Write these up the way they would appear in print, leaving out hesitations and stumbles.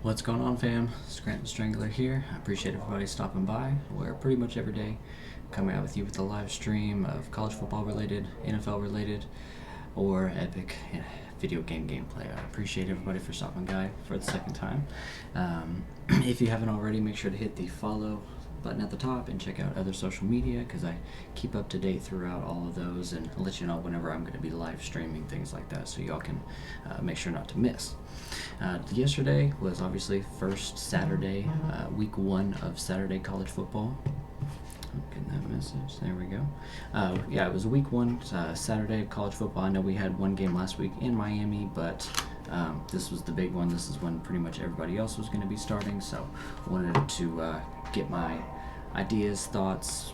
What's going on, fam? Scranton Strangler here. I appreciate everybody stopping by. We're pretty much every day coming out with you with a live stream of college football related, NFL related, or epic video game gameplay. I appreciate everybody for stopping by for the second time. If you haven't already, make sure to hit the follow button at the top and check out other social media, because I keep up to date throughout all of those and let you know whenever I'm going to be live streaming things like that, so y'all can make sure not to miss. Yesterday was obviously first Saturday, week 1 of Saturday college football. I'm getting that message. There we go. Yeah, it was week 1 Saturday of college football. I know we had one game last week in Miami, but this was the big one. This is when pretty much everybody else was going to be starting, so I wanted to get my ideas, thoughts,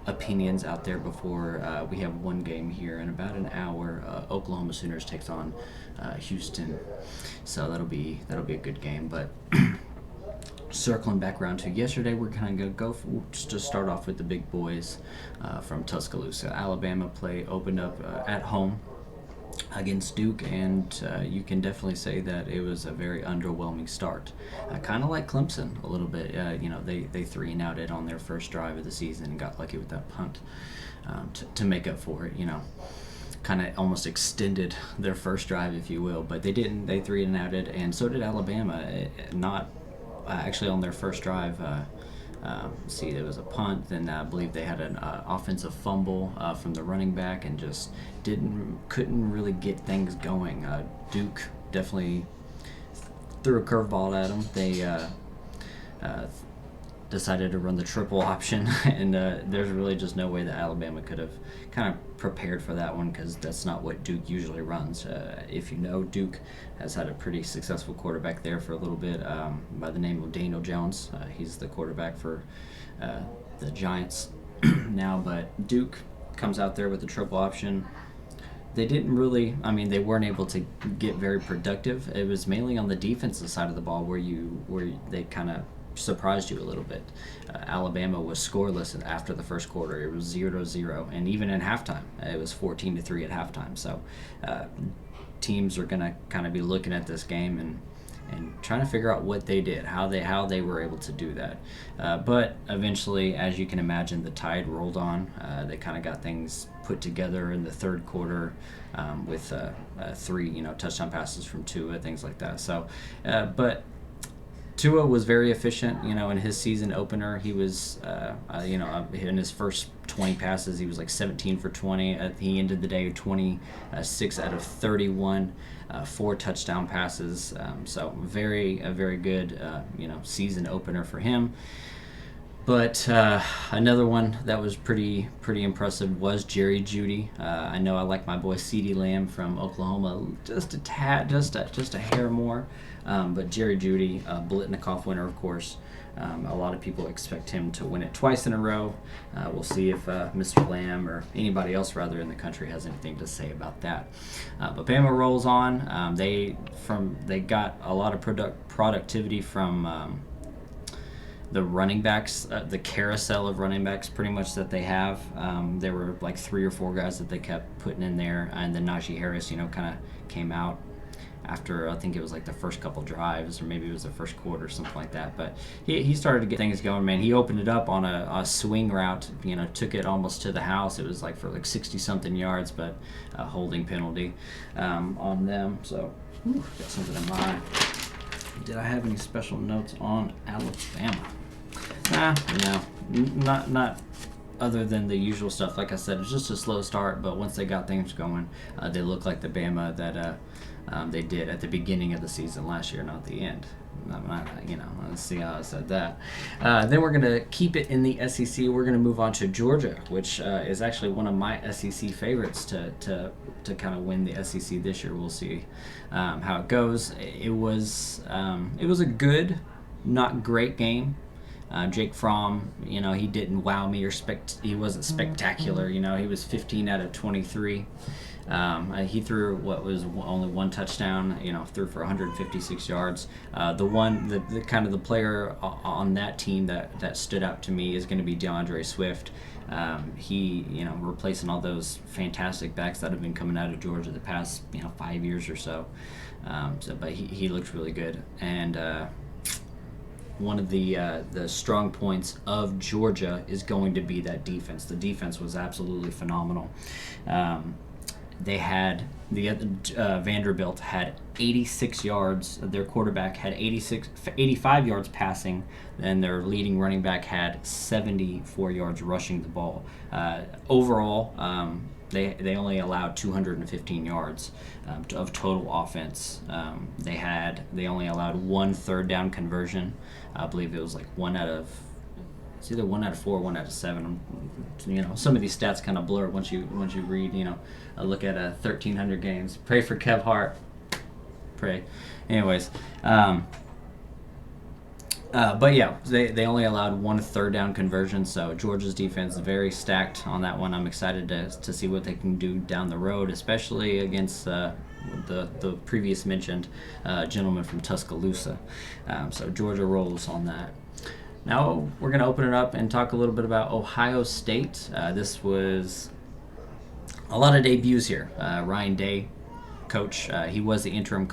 opinions out there before we have one game here in about an hour. Oklahoma Sooners takes on Houston, so that'll be a good game. But circling back around to yesterday, we're kind of going to go just to start off with the big boys from Tuscaloosa. Alabama opened up at home against Duke, and you can definitely say that it was a very underwhelming start. Kind of like Clemson a little bit. They 3-and-outed on their first drive of the season and got lucky with that punt to make up for it. Kind of almost extended their first drive, if you will, but they didn't. They 3-and-outed, and so did Alabama. Not actually on their first drive. There was a punt, then I believe they had an offensive fumble from the running back, and just couldn't really get things going. Duke definitely threw a curveball at them. They decided to run the triple option, and there's really just no way that Alabama could have kind of prepared for that one, because that's not what Duke usually runs. If you know, Duke has had a pretty successful quarterback there for a little bit by the name of Daniel Jones. He's the quarterback for the Giants now, but Duke comes out there with the triple option. They didn't really, they weren't able to get very productive. It was mainly on the defensive side of the ball where they kind of surprised you a little bit. Alabama was scoreless after the first quarter. It was 0-0, and even in halftime, it was 14-3 at halftime. So teams are going to kind of be looking at this game and trying to figure out what they did, how they were able to do that. But eventually, as you can imagine, the tide rolled on. They kind of got things put together in the third quarter with 3 touchdown passes from Tua, things like that. So, but Tua was very efficient, in his season opener. He was, in his first 20 passes, he was like 17 for 20. He ended the day with 26 out of 31, 4 touchdown passes. So a very good, season opener for him. But another one that was pretty impressive was Jerry Jeudy. I know I like my boy CeeDee Lamb from Oklahoma just a tad, just a hair more. But Jerry Jeudy, Blitnikoff winner, of course. A lot of people expect him to win it twice in a row. We'll see if Mr. Lamb, or anybody else rather in the country, has anything to say about that. But Bama rolls on. They got a lot of productivity from the running backs, the carousel of running backs pretty much that they have. There were like 3 or 4 guys that they kept putting in there, and then Najee Harris, kind of came out after, I think it was like the first couple drives, or maybe it was the first quarter, something like that. But he started to get things going, man. He opened it up on a swing route, took it almost to the house. It was like for like 60-something yards, but a holding penalty on them. So, got something in my eye. Did I have any special notes on Alabama? No, not other than the usual stuff. Like I said, it was just a slow start, but once they got things going, they looked like the Bama that they did at the beginning of the season last year, not the end. Let's see how I said that. Then we're going to keep it in the SEC. We're going to move on to Georgia, which is actually one of my SEC favorites to kind of win the SEC this year. We'll see how it goes. It was a good, not great game. Jake Fromm, he didn't wow me or he wasn't spectacular. He was 15 out of 23. He threw what was only 1 touchdown, threw for 156 yards. The kind of the player on that team that stood out to me is going to be DeAndre Swift. He, replacing all those fantastic backs that have been coming out of Georgia the past, 5 years or so. But he looked really good. And one of the strong points of Georgia is going to be that defense. The defense was absolutely phenomenal. They had Vanderbilt had 86 yards. Their quarterback had 85 yards passing, and their leading running back had 74 yards rushing the ball. Overall, they only allowed 215 yards of total offense. They only allowed one third down conversion. I believe it was like it's either 1 out of 4 or 1 out of 7. Some of these stats kind of blur once you read. A look at 1,300 games. Pray for Kev Hart. Pray. Anyways, but yeah, they only allowed one third down conversion. So Georgia's defense is very stacked on that one. I'm excited to see what they can do down the road, especially against the previous mentioned gentleman from Tuscaloosa. So Georgia rolls on that. Now we're going to open it up and talk a little bit about Ohio State. This was a lot of debuts here. Ryan Day, coach. He was the interim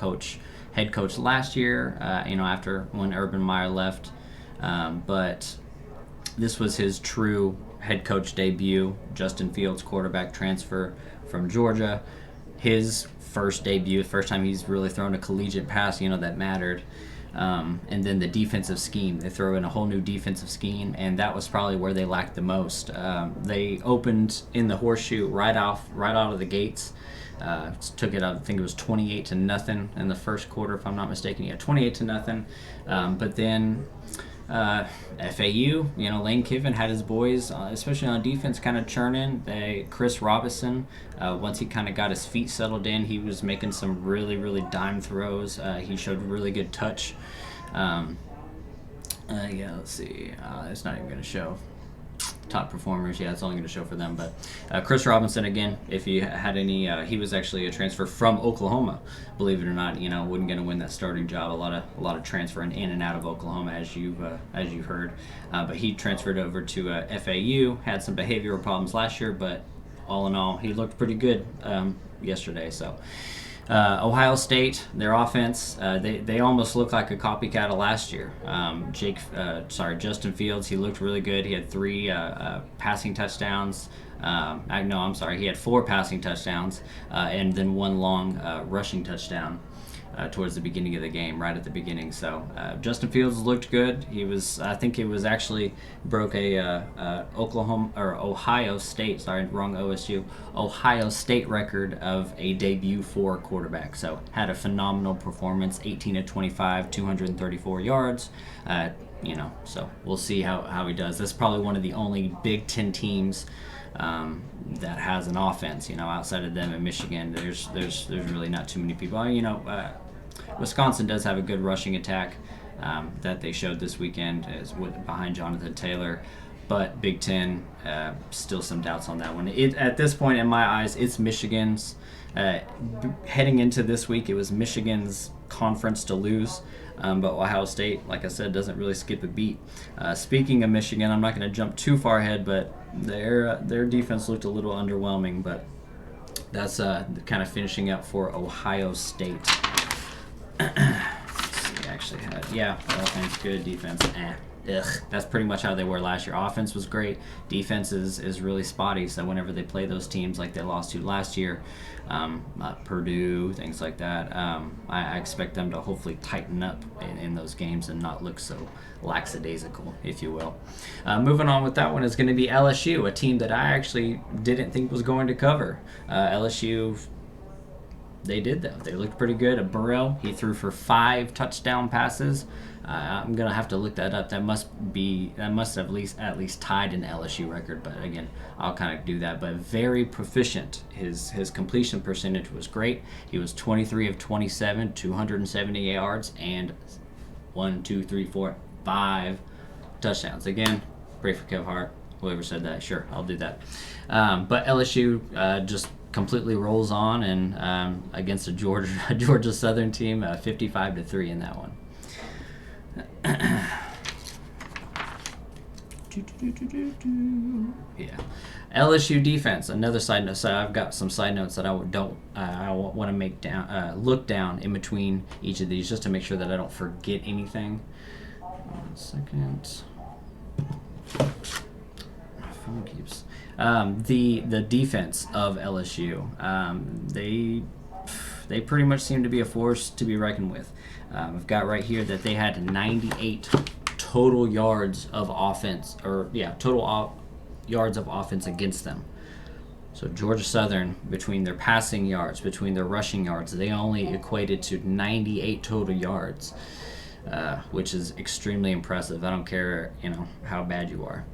head coach last year, after when Urban Meyer left. But this was his true head coach debut. Justin Fields, quarterback transfer from Georgia. His first debut, first time he's really thrown a collegiate pass, that mattered. And then the defensive scheme. They throw in a whole new defensive scheme, and that was probably where they lacked the most. They opened in the horseshoe right out of the gates. Took it out, I think it was 28-0 in the first quarter, if I'm not mistaken. Yeah, 28-0. But then FAU, Lane Kiffin had his boys, especially on defense, kind of churning. Chris Robinson, once he kind of got his feet settled in, he was making some really, really dime throws. He showed really good touch. Let's see. It's not even going to show top performers. Yeah, it's only going to show for them. But Chris Robinson, again, if you had any, he was actually a transfer from Oklahoma. Believe it or not, wasn't going to win that starting job. A lot of transferring in and out of Oklahoma, as you've heard. But he transferred over to FAU. Had some behavioral problems last year, but all in all, he looked pretty good yesterday. So. Ohio State, their offense, they almost look like a copycat of last year. Justin Fields, he looked really good. He had 3 passing touchdowns. He had 4 passing touchdowns and then 1 long rushing touchdown towards the beginning of the game, right at the beginning. So Justin Fields looked good. I think it was actually broke a Ohio State record of a debut for a quarterback. So had a phenomenal performance, 18-25, 234 yards. So we'll see how he does. That's probably one of the only Big Ten teams that has an offense. Outside of them in Michigan, there's really not too many people. Wisconsin does have a good rushing attack that they showed this weekend behind Jonathan Taylor, but Big Ten, still some doubts on that one. At this point, in my eyes, it's Michigan's. Heading into this week, it was Michigan's conference to lose, but Ohio State, like I said, doesn't really skip a beat. Speaking of Michigan, I'm not going to jump too far ahead, but their defense looked a little underwhelming, but that's kind of finishing up for Ohio State. Actually had, offense good, defense, That's pretty much how they were last year. Offense was great, defense is really spotty, so whenever they play those teams like they lost to last year, Purdue, things like that, I expect them to hopefully tighten up in those games and not look so lackadaisical, if you will. Moving on with that one is going to be LSU, a team that I actually didn't think was going to cover. LSU, they did though. They looked pretty good. Burrow, he threw for 5 touchdown passes. I'm gonna have to look that up. That must have at least tied an LSU record. But again, I'll kind of do that. But very proficient. His completion percentage was great. He was 23 of 27, 270 yards, and 5 touchdowns. Again, pray for Kev Hart. Whoever said that, sure, I'll do that. But LSU just completely rolls on and against a Georgia Southern team, 55-3 in that one. Yeah, LSU defense. Another side note. So I've got some side notes that I want to make look down in between each of these just to make sure that I don't forget anything. 1 second. My phone keeps. The defense of LSU, they pretty much seem to be a force to be reckoned with. I've got right here that they had 98 total yards of offense, yards of offense against them. So Georgia Southern, between their passing yards, between their rushing yards, they only equated to 98 total yards, which is extremely impressive. I don't care, how bad you are.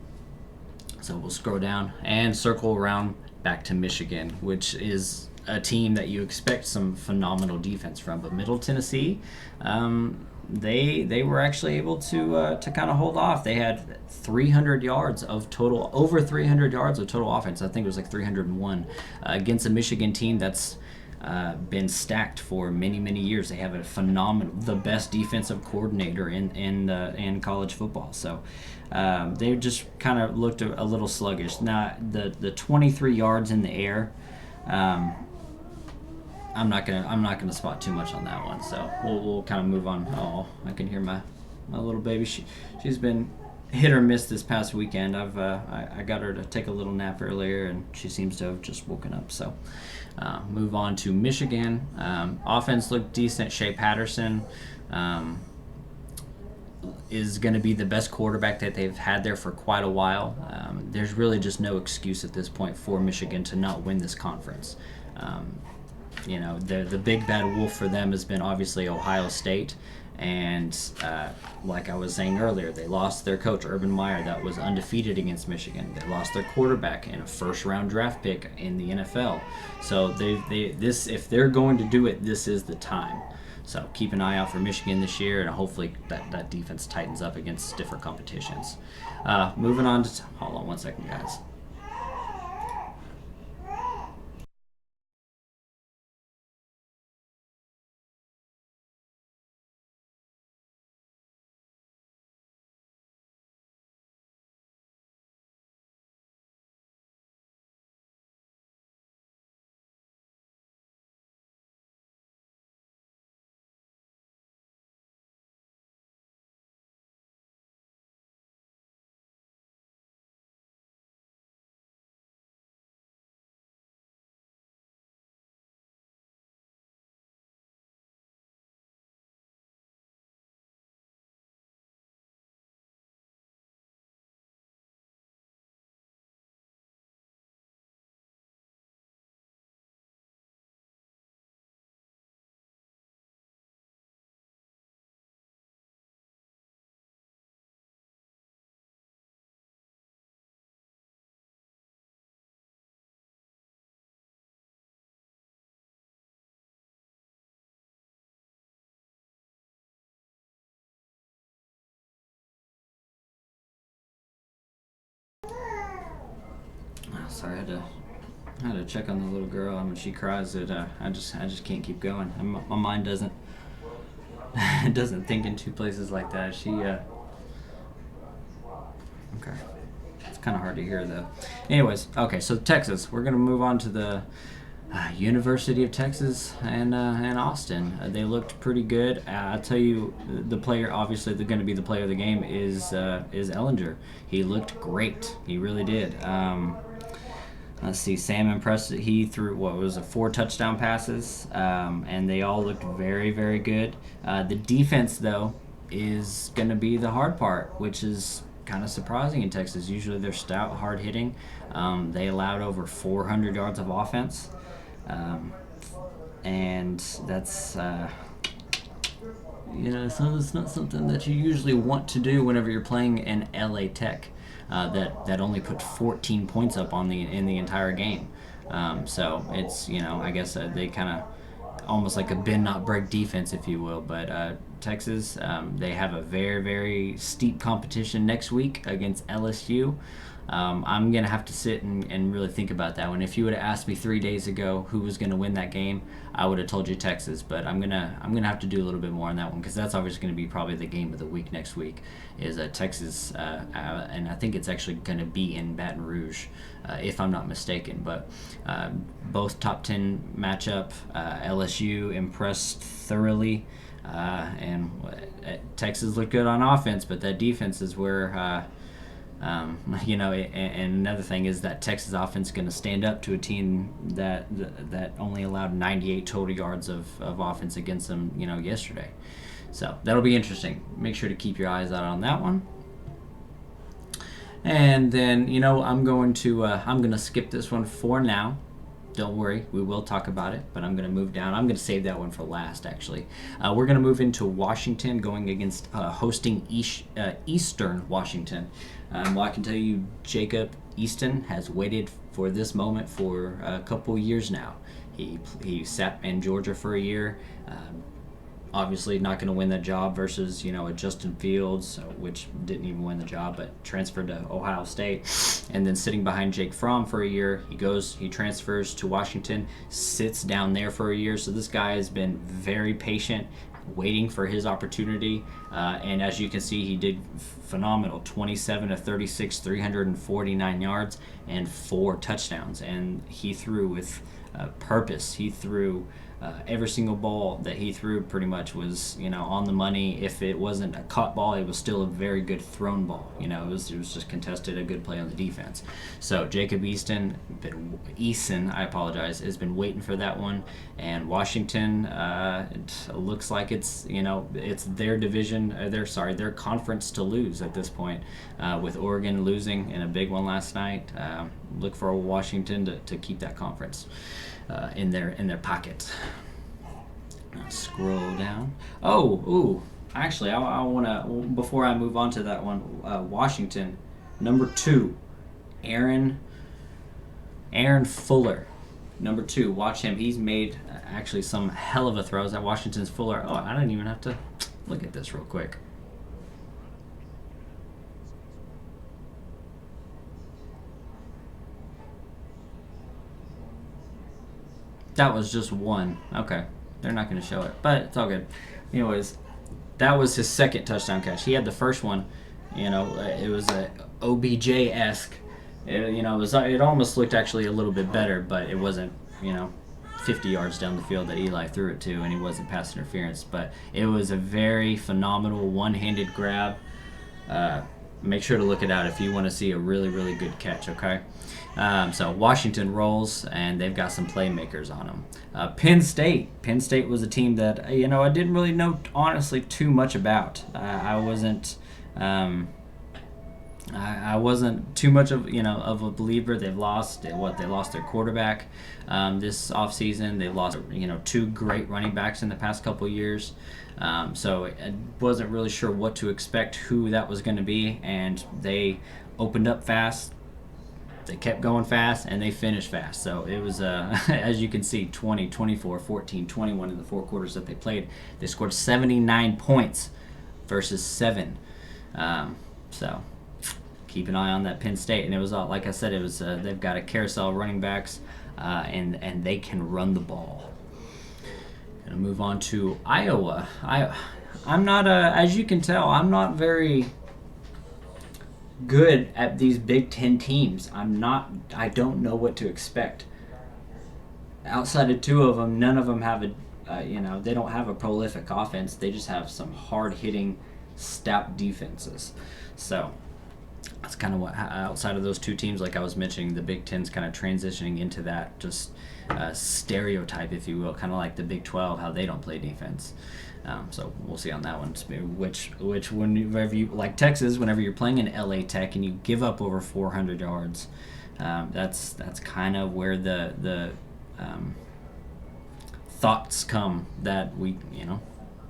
So we'll scroll down and circle around back to Michigan, which is a team that you expect some phenomenal defense from. But Middle Tennessee, they were actually able to kind of hold off. They had 300 yards of total, over 300 yards of total offense. I think it was like 301 against a Michigan team that's been stacked for many, many years. They have the best defensive coordinator in college football. So they just kind of looked a little sluggish. Now the 23 yards in the air. I'm not gonna spot too much on that one. So we'll kind of move on. Oh, I can hear my little baby. She's been hit or miss this past weekend. I got her to take a little nap earlier, and she seems to have just woken up. So move on to Michigan. Offense looked decent. Shea Patterson is going to be the best quarterback that they've had there for quite a while. There's really just no excuse at this point for Michigan to not win this conference. The big bad wolf for them has been obviously Ohio State. And like I was saying earlier, they lost their coach, Urban Meyer, that was undefeated against Michigan. They lost their quarterback in a first-round draft pick in the NFL. So if they're going to do it, this is the time. So keep an eye out for Michigan this year, and hopefully that defense tightens up against different competitions. Moving on to... Hold on 1 second, guys. Sorry, I had to check on the little girl. When she cries, I just can't keep going. My mind doesn't it doesn't think in two places like that. Okay. It's kind of hard to hear though. Anyways, okay. So Texas, we're gonna move on to the University of Texas and Austin. They looked pretty good. I'll tell you, the player, obviously, they're going to be the player of the game is Ellinger. He looked great. He really did. Let's see, Sam impressed. He threw, 4 touchdown passes, and they all looked very, very good. The defense, though, is going to be the hard part, which is kind of surprising in Texas. Usually they're stout, hard-hitting. They allowed over 400 yards of offense, and that's... it's not something that you usually want to do whenever you're playing an LA Tech that only put 14 points up in the entire game. So it's, I guess they kind of almost like a bend not break defense, if you will. But Texas, they have a very, very steep competition next week against LSU. I'm going to have to sit and really think about that one. If you would have asked me 3 days ago who was going to win that game, I would have told you Texas. But I'm gonna have to do a little bit more on that one, because that's obviously going to be probably the game of the week next week is Texas, and I think it's actually going to be in Baton Rouge, if I'm not mistaken. But both top 10 matchup. LSU impressed thoroughly. And Texas looked good on offense, but that defense is where, and another thing is that Texas offense is going to stand up to a team that only allowed 98 total yards of offense against them, yesterday. So that'll be interesting. Make sure to keep your eyes out on that one. And then, I'm going to skip this one for now. Don't worry, we will talk about it, but I'm going to move down. I'm going to save that one for last, actually. We're going to move into Washington, going against hosting Eastern Washington. Well, I can tell you, Jacob Easton has waited for this moment for a couple years now. He sat in Georgia for a year. Obviously not going to win that job versus, a Justin Fields, which didn't even win the job, but transferred to Ohio State. And then sitting behind Jake Fromm for a year, he transfers to Washington, sits down there for a year. So this guy has been very patient, waiting for his opportunity. And as you can see, he did phenomenal. 27 of 36, 349 yards, and 4 touchdowns. And he threw with purpose. He threw every single ball that he threw pretty much was, on the money. If it wasn't a caught ball, it was still a very good thrown ball. It was just contested, a good play on the defense. So Jacob Easton, has been waiting for that one. And Washington, it looks like it's their division, their conference to lose at this point, with Oregon losing in a big one last night. Look for Washington to keep that conference in their pocket. Let's scroll down. Actually, I want to, before I move on to that one, Washington, number 2, Aaron Fuller. Number 2, watch him. He's made actually some hell of a throws at Washington's Fuller. I didn't even have to look at this real quick. That was just one. Okay. They're not going to show it, but it's all good. Anyways, that was his second touchdown catch. He had the first one, it was a OBJ-esque. It almost looked actually a little bit better, but it wasn't, 50 yards down the field that Eli threw it to, and he wasn't pass interference. But it was a very phenomenal one-handed grab. Make sure to look it out if you want to see a really, really good catch, okay? So Washington rolls, and they've got some playmakers on them. Penn State was a team that, I didn't really know, honestly, too much about. I wasn't too much of a believer. They lost their quarterback this offseason. They lost 2 great running backs in the past couple years. So I wasn't really sure what to expect, who that was going to be, and they opened up fast. They kept going fast, and they finished fast. So it was, as you can see, 20, 24, 14, 21 in the 4 quarters that they played. They scored 79 points versus 7. So keep an eye on that Penn State. And it was, like I said, they've got a carousel of running backs, and they can run the ball. Gonna move on to Iowa. I'm not, as you can tell, I'm not very good at these Big Ten teams. I don't know what to expect. Outside of 2 of them, none of them have they don't have a prolific offense. They just have some hard-hitting, stout defenses. So that's kind of what, outside of those 2 teams, like I was mentioning, the Big Ten's kind of transitioning into that just stereotype, if you will, kind of like the Big 12, how they don't play defense. So we'll see on that one. Which whenever you, like Texas, whenever you're playing in LA Tech and you give up over 400 yards, that's kind of where the thoughts come that we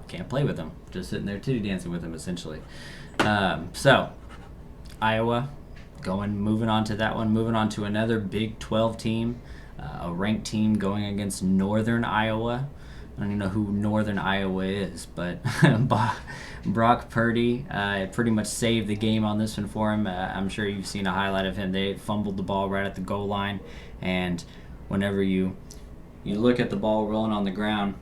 can't play with them, just sitting there titty dancing with them essentially. So Iowa, moving on to that one, moving on to another Big 12 team, a ranked team going against Northern Iowa. I don't even know who Northern Iowa is, but Brock Purdy pretty much saved the game on this one for him. I'm sure you've seen a highlight of him. They fumbled the ball right at the goal line, and whenever you look at the ball rolling on the ground,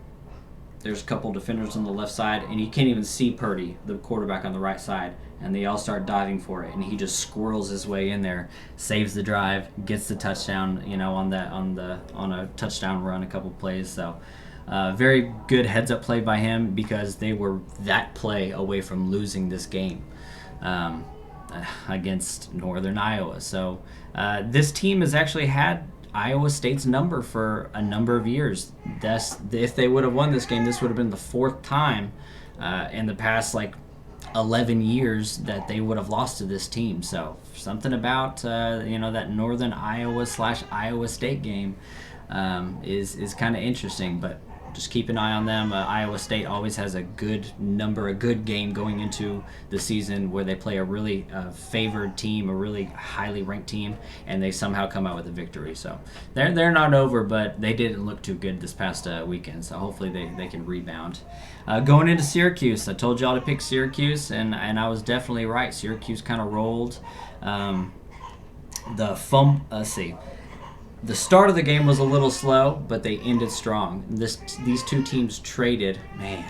there's a couple defenders on the left side, and you can't even see Purdy, the quarterback, on the right side, and they all start diving for it, and he just squirrels his way in there, saves the drive, gets the touchdown, on a touchdown run, a couple plays. So very good heads-up play by him, because they were that play away from losing this game against Northern Iowa. So this team has actually had Iowa State's number for a number of years. If they would have won this game, this would have been the fourth time in the past 11 years that they would have lost to this team. So something about that Northern Iowa / Iowa State game is kind of interesting, but just keep an eye on them. Iowa State always has a good game going into the season, where they play a really favored team, a really highly ranked team, and they somehow come out with a victory. So they're not over, but they didn't look too good this past weekend. So hopefully they can rebound. Going into Syracuse, I told y'all to pick Syracuse, and I was definitely right. Syracuse kind of rolled. The start of the game was a little slow, but they ended strong. These two teams traded. Man,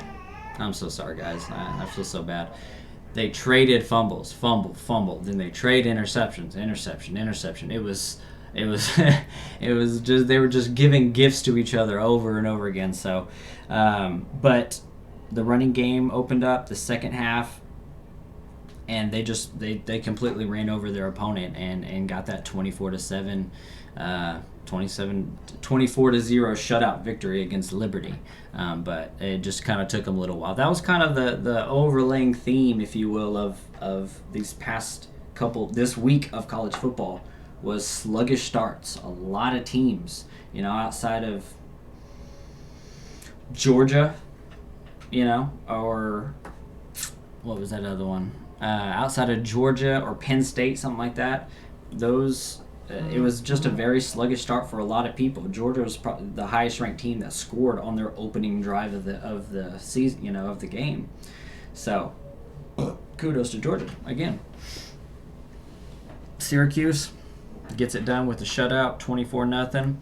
I'm so sorry, guys. I feel so bad. They traded fumble. Then they trade interceptions. Interception. It was it was just, they were just giving gifts to each other over and over again. So, but the running game opened up the second half, and they completely ran over their opponent and got that 24-7. 24-0 shutout victory against Liberty, but it just kind of took them a little while. That was kind of the overlaying theme, if you will, of these past this week of college football, was sluggish starts. A lot of teams, outside of Georgia, or what was that other one? Outside of Georgia or Penn State, something like that. It was just a very sluggish start for a lot of people. Georgia was probably the highest ranked team that scored on their opening drive of the season, of the game. So, kudos to Georgia again. Syracuse gets it done with a shutout, 24-0.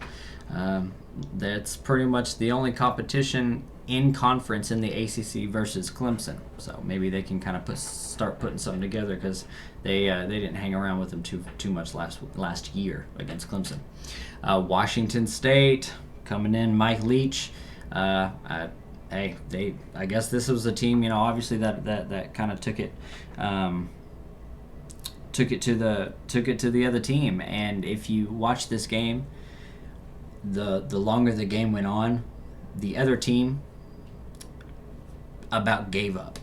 That's pretty much the only competition in conference in the ACC versus Clemson. So maybe they can kind of start putting something together, because they didn't hang around with them too much last year against Clemson. Washington State coming in, Mike Leach. I guess this was a team, obviously that kind of took it to the other team. And if you watch this game, the longer the game went on, the other team about gave up.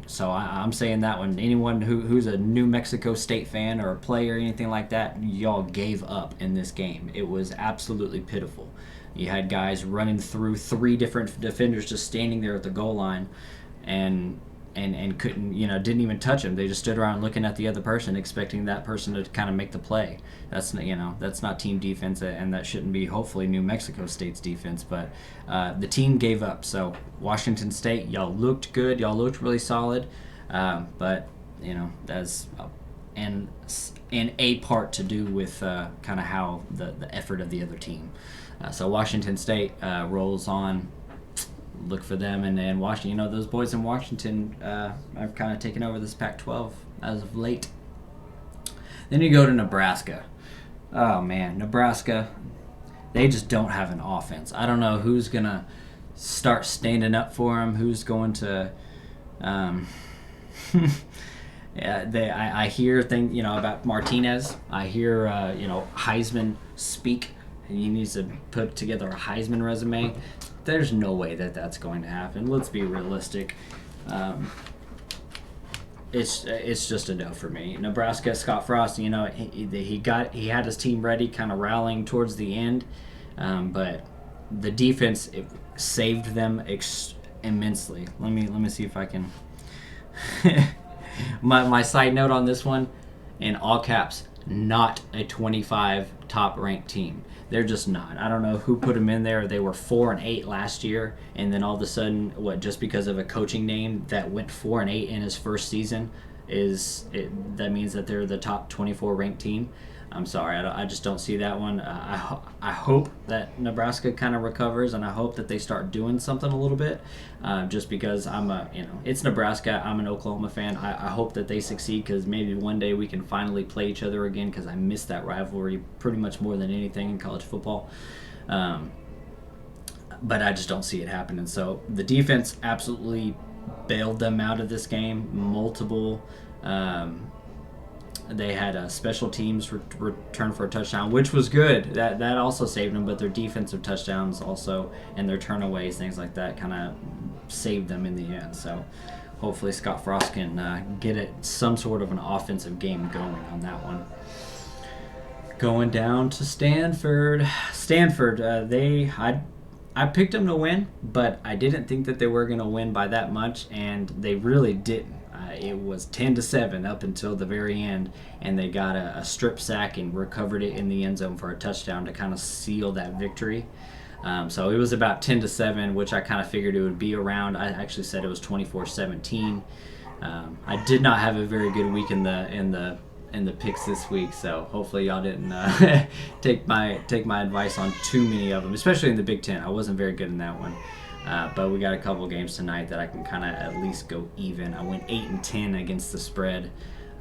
So I'm saying that when anyone who's a New Mexico State fan or a player or anything like that, y'all gave up in this game. It was absolutely pitiful. You had guys running through 3 different defenders just standing there at the goal line, and couldn't, didn't even touch him. They just stood around looking at the other person, expecting that person to kind of make the play. That's not team defense, and that shouldn't be, hopefully, New Mexico State's defense. But the team gave up. So Washington State, y'all looked good. Y'all looked really solid. But that's in a part to do with kind of how the effort of the other team. So Washington State rolls on. Look for them, and Washington. Those boys in Washington have kind of taken over this Pac-12 as of late. Then you go to Nebraska. Oh man, Nebraska, they just don't have an offense. I don't know who's gonna start standing up for them. Who's going to? I hear things about Martinez. I hear Heisman speak, and he needs to put together a Heisman resume. There's no way that's going to happen. Let's be realistic. It's just a no for me. Nebraska, Scott Frost, he had his team ready, kind of rallying towards the end, but the defense saved them immensely. Let me see if I can. my side note on this one, in all caps, not a 25 top-ranked team. They're just not. I don't know who put them in there. They were 4-8 last year, and then all of a sudden, just because of a coaching name that went 4-8 in his first season, that means that they're the top 24 ranked team. I'm sorry, I just don't see that one. I hope that Nebraska kind of recovers, and I hope that they start doing something a little bit. Just because it's Nebraska. I'm an Oklahoma fan. I hope that they succeed, because maybe one day we can finally play each other again, because I miss that rivalry pretty much more than anything in college football. But I just don't see it happening. So the defense absolutely bailed them out of this game. Multiple. They had a special teams return for a touchdown, which was good. That also saved them, but their defensive touchdowns also and their turnaways, things like that, kind of saved them in the end. So hopefully Scott Frost can get some sort of an offensive game going on that one. Going down to Stanford. I picked them to win, but I didn't think that they were going to win by that much, and they really didn't. It was 10-7 up until the very end, and they got a strip sack and recovered it in the end zone for a touchdown to kind of seal that victory. So it was about 10-7, which I kind of figured it would be around. I actually said it was 24-17. I did not have a very good week in the picks this week, so hopefully y'all didn't take my advice on too many of them, especially in the Big Ten. I wasn't very good in that one. But we got a couple games tonight that I can kind of at least go even. I went 8-10 against the spread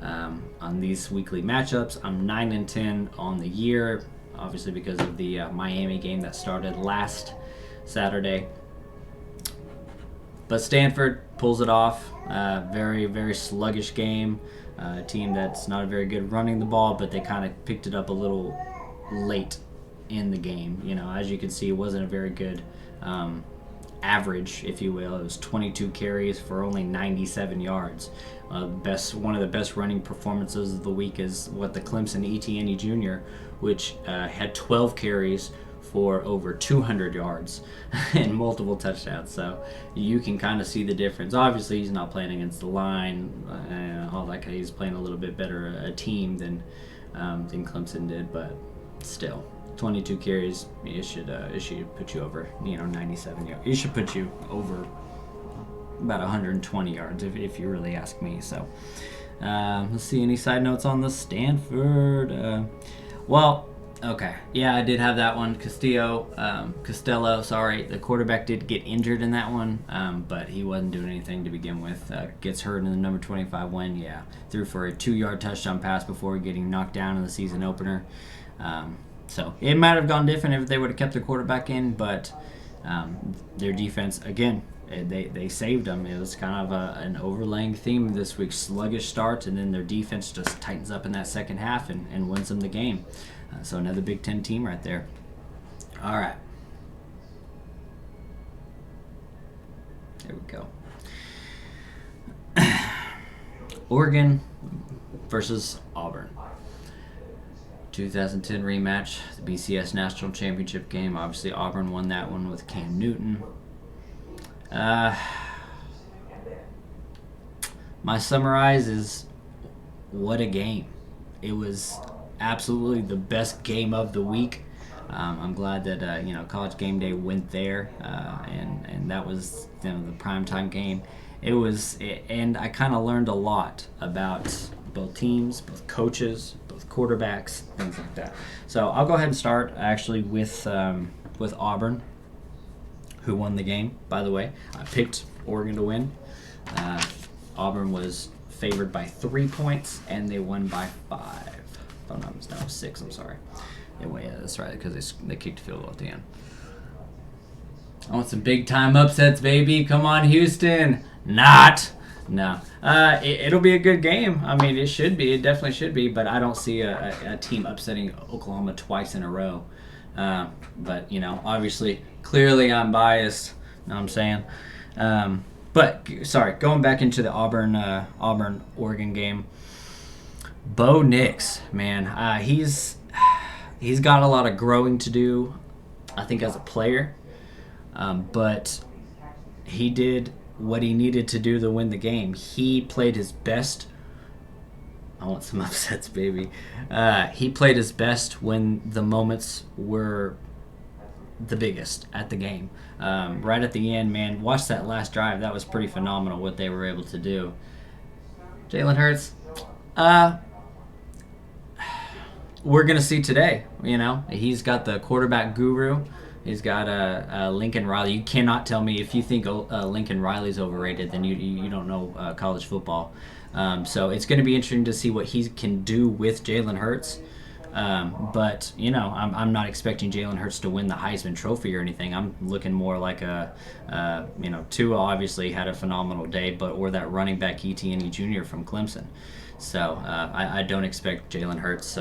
on these weekly matchups. I'm 9-10 on the year, obviously because of the Miami game that started last Saturday. But Stanford pulls it off. Very, very sluggish game. A team that's not very good running the ball, but they kind of picked it up a little late in the game. As you can see, it wasn't a very good average, if you will. It was 22 carries for only 97 yards. One of the best running performances of the week is what the Clemson Etienne Jr., which had 12 carries for over 200 yards and multiple touchdowns. So you can kind of see the difference. Obviously, he's not playing against the line, all that. He's playing a little bit better a team than Clemson did, but still. 22 carries, it should put you over 97 yards. It should put you over about 120 yards if you really ask me. So let's see, any side notes on the Stanford? Okay, yeah, I did have that one. Costello, the quarterback did get injured in that one, but he wasn't doing anything to begin with. Gets hurt in the number 25 win. Yeah, threw for a 2-yard touchdown pass before getting knocked down in the season opener. So it might have gone different if they would have kept their quarterback in, but their defense, again, they saved them. It was kind of an overlaying theme this week. Sluggish starts, and then their defense just tightens up in that second half and wins them the game. So another Big Ten team right there. All right. There we go. Oregon versus Auburn. 2010 rematch, the BCS National Championship game. Obviously, Auburn won that one with Cam Newton. My summarize is, what a game. It was absolutely the best game of the week. I'm glad that College Gameday went there, and that was the primetime game. And I kind of learned a lot about both teams, both coaches, both quarterbacks, things like that. So I'll go ahead and start actually with Auburn, who won the game. By the way, I picked Oregon to win. Auburn was favored by 3 points, and they won by 5. Oh no, 6. I'm sorry. Yeah, that's right, because they kicked a field goal at the end. I want some big time upsets, baby. Come on, Houston. Not. No. It'll be a good game. I mean, it should be. It definitely should be. But I don't see a team upsetting Oklahoma twice in a row. But, obviously, clearly I'm biased. Know what I'm saying? But, sorry, going back into the Auburn-Oregon game. Bo Nix, man. He's got a lot of growing to do, I think, as a player. But he did what he needed to do to win the game. He played his best I want some upsets, baby. He played his best when the moments were the biggest at the game. Right at the end, man, watch that last drive. That was pretty phenomenal what they were able to do. Jalen Hurts, we're going to see today. He's got the quarterback guru. He's got Lincoln Riley. You cannot tell me if you think Lincoln Riley's overrated, then you don't know college football. So it's going to be interesting to see what he can do with Jalen Hurts. But I'm not expecting Jalen Hurts to win the Heisman Trophy or anything. I'm looking more like Tua obviously had a phenomenal day, or that running back Etienne Jr. from Clemson. So I don't expect Jalen Hurts.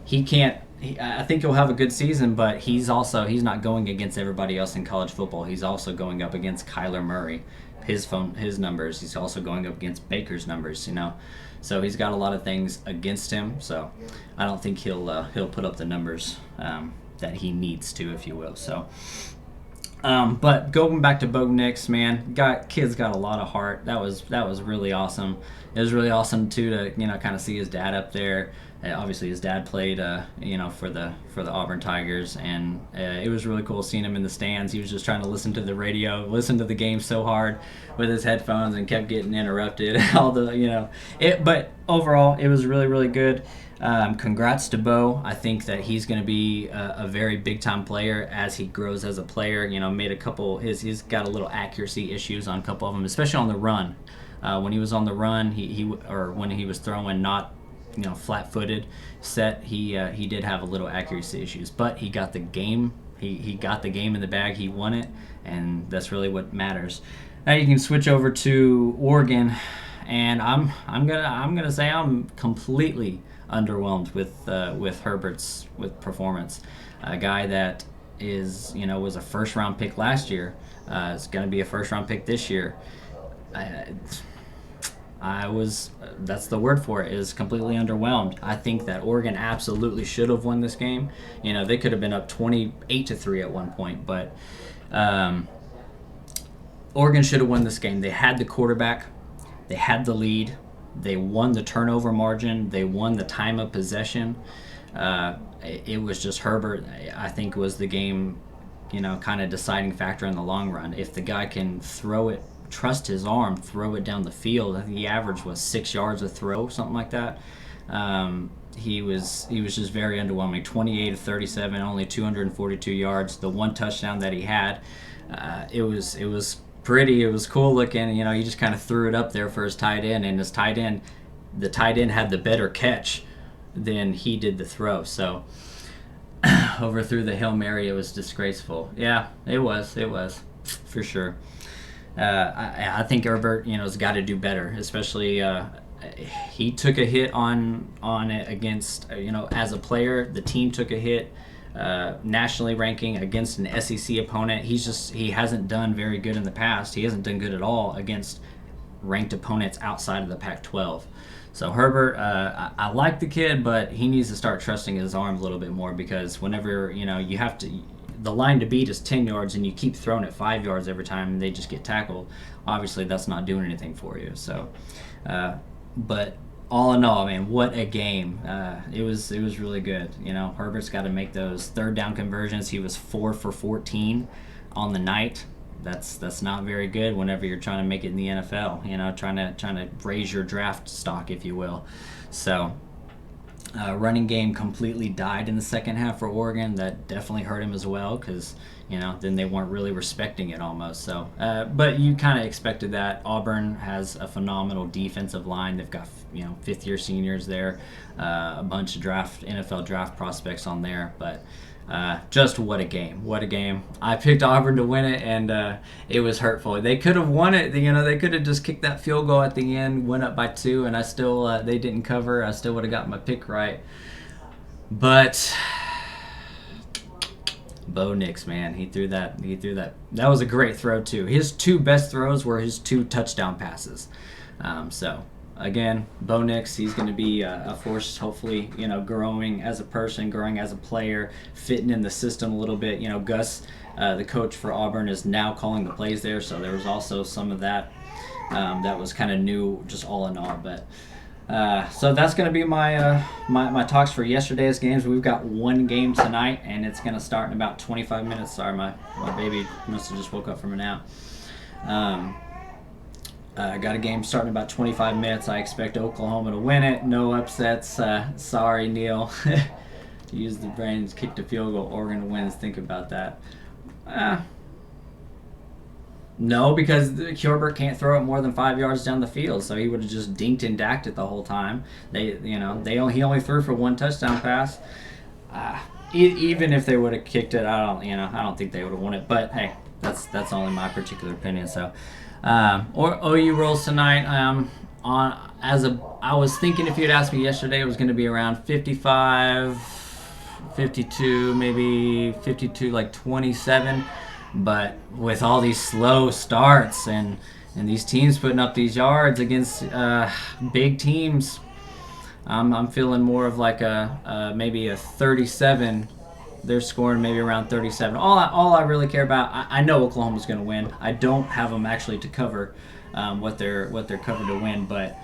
He can't. I think he'll have a good season, but he's not going against everybody else in college football. He's also going up against Kyler Murray, his numbers. He's also going up against Baker's numbers. So he's got a lot of things against him. So I don't think he'll put up the numbers that he needs to, if you will. So, but going back to Bo Nix, man, kid's got a lot of heart. That was really awesome. It was really awesome too to kind of see his dad up there. Obviously, his dad played, for the Auburn Tigers, and it was really cool seeing him in the stands. He was just trying to listen to the radio, listen to the game so hard with his headphones, and kept getting interrupted. But overall, it was really, really good. Congrats to Bo. I think that he's going to be a very big time player as he grows as a player. Made a couple. He's got a little accuracy issues on a couple of them, especially on the run. When he was on the run, when he was throwing not flat-footed set, he did have a little accuracy issues, but he got the game. He got the game in the bag. He won it, and that's really what matters. Now you can switch over to Oregon, and I'm gonna say I'm completely underwhelmed with Herbert's performance. A guy that was a first-round pick last year, is going to be a first-round pick this year. That's the word for it, is completely underwhelmed. I think that Oregon absolutely should have won this game. They could have been up 28-3 at one point, but Oregon should have won this game. They had the quarterback, they had the lead, they won the turnover margin, they won the time of possession. It was just Herbert, I think, was the game, kind of deciding factor in the long run. If the guy can throw it, trust his arm, throw it down the field. I think the average was 6 yards a throw, something like that. He was just very underwhelming. 28-37, only 242 yards. The one touchdown that he had, it was pretty. It was cool looking. He just kind of threw it up there for his tight end, and the tight end had the better catch than he did the throw. So overthrew the Hail Mary. It was disgraceful. Yeah, it was for sure. I think Herbert, has got to do better. Especially, he took a hit on it against, as a player. The team took a hit, nationally ranking against an SEC opponent. He hasn't done very good in the past. He hasn't done good at all against ranked opponents outside of the Pac-12. So Herbert, I like the kid, but he needs to start trusting his arm a little bit more, because whenever you have to. The line to beat is 10 yards, and you keep throwing it 5 yards every time, and they just get tackled. Obviously, that's not doing anything for you. So, but all in all, man, what a game! It was really good. Herbert's got to make those third down conversions. He was 4 for 14 on the night. That's not very good whenever you're trying to make it in the NFL. Trying to raise your draft stock, if you will. So. Running game completely died in the second half for Oregon. That definitely hurt him as well, because then they weren't really respecting it almost. So, but you kind of expected that. Auburn has a phenomenal defensive line. They've got fifth-year seniors there, a bunch of NFL draft prospects on there, but. Just what a game. I picked Auburn to win it, and it was hurtful. They could have won it. They could have just kicked that field goal at the end, went up by 2, and I still they didn't cover. I still would have got my pick right. But Bo Nix, man, he threw that. That was a great throw too. His 2 best throws were his 2 touchdown passes. So again, Bo Nix, he's going to be a force, hopefully, growing as a person, growing as a player, fitting in the system a little bit. Gus, the coach for Auburn, is now calling the plays there, so there was also some of that that was kind of new, just all in all. But So that's going to be my talks for yesterday's games. We've got one game tonight, and it's going to start in about 25 minutes. Sorry, my baby must have just woke up from a nap. I got a game starting in about 25 minutes. I expect Oklahoma to win it. No upsets. Sorry, Neil. Use the brains, kick the field goal. Oregon wins. Think about that. No, because Hubert can't throw it more than 5 yards down the field, so he would have just dinked and dacked it the whole time. He only threw for one touchdown pass. Even if they would have kicked it, I don't think they would have won it. But hey, that's only my particular opinion. So, or OU rolls tonight. I was thinking if you'd asked me yesterday, it was going to be around 55, 52, maybe 52, like 27. But with all these slow starts and these teams putting up these yards against big teams, I'm feeling more of like maybe a 37. They're scoring maybe around 37. All I really care about, I know Oklahoma's going to win. I don't have them actually to cover what they're covered to win, but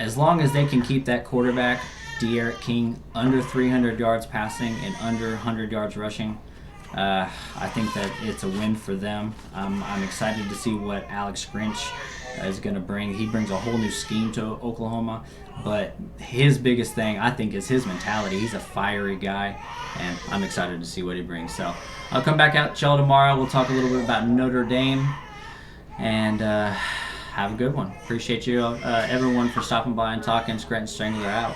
as long as they can keep that quarterback, De'Aaron King, under 300 yards passing and under 100 yards rushing, I think that it's a win for them. I'm excited to see what Alex Grinch is going to bring. He brings a whole new scheme to Oklahoma, but his biggest thing, I think, is his mentality. He's a fiery guy, and I'm excited to see what he brings. So I'll come back at y'all tomorrow. We'll talk a little bit about Notre Dame, and have a good one. Appreciate you, everyone, for stopping by and talking. Scranton Strangler out.